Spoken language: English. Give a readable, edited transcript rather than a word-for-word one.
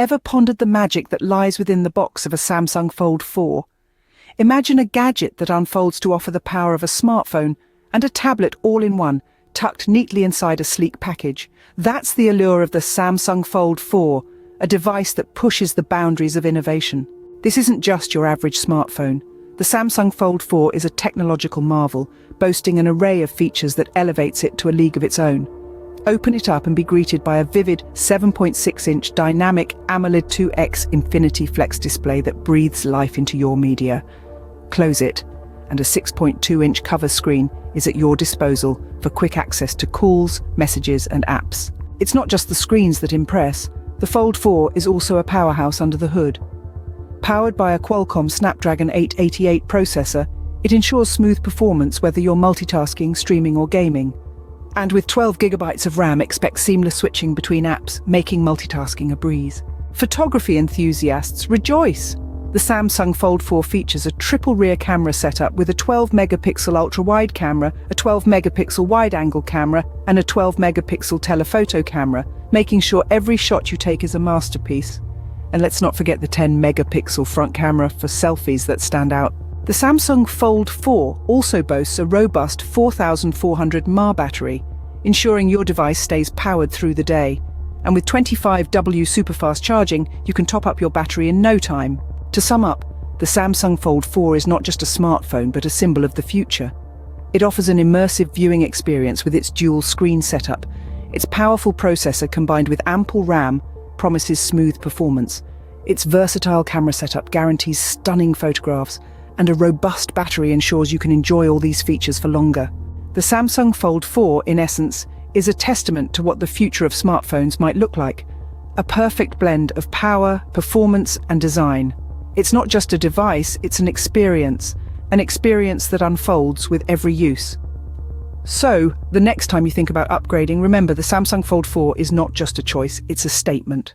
Ever pondered the magic that lies within the box of a Samsung Fold 4? Imagine a gadget that unfolds to offer the power of a smartphone and a tablet all in one, tucked neatly inside a sleek package. That's the allure of the Samsung Fold 4, a device that pushes the boundaries of innovation. This isn't just your average smartphone. The Samsung Fold 4 is a technological marvel, boasting an array of features that elevates it to a league of its own. Open it up and be greeted by a vivid 7.6-inch dynamic AMOLED 2X Infinity Flex display that breathes life into your media. Close it, and a 6.2-inch cover screen is at your disposal for quick access to calls, messages, and apps. It's not just the screens that impress. The Fold 4 is also a powerhouse under the hood. Powered by a Qualcomm Snapdragon 888 processor, it ensures smooth performance whether you're multitasking, streaming, or gaming. And with 12 GB of RAM, expect seamless switching between apps, making multitasking a breeze. Photography enthusiasts, rejoice! The Samsung Fold 4 features a triple rear camera setup with a 12-megapixel ultra-wide camera, a 12-megapixel wide-angle camera, and a 12-megapixel telephoto camera, making sure every shot you take is a masterpiece. And let's not forget the 10-megapixel front camera for selfies that stand out. The Samsung Fold 4 also boasts a robust 4400 mAh battery, ensuring your device stays powered through the day. And with 25W superfast charging, you can top up your battery in no time. To sum up, the Samsung Fold 4 is not just a smartphone but a symbol of the future. It offers an immersive viewing experience with its dual screen setup. Its powerful processor combined with ample RAM promises smooth performance. Its versatile camera setup guarantees stunning photographs, and a robust battery ensures you can enjoy all these features for longer. The Samsung Fold 4, in essence, is a testament to what the future of smartphones might look like. A perfect blend of power, performance, and design. It's not just a device, it's an experience that unfolds with every use. So, the next time you think about upgrading, remember the Samsung Fold 4 is not just a choice, it's a statement.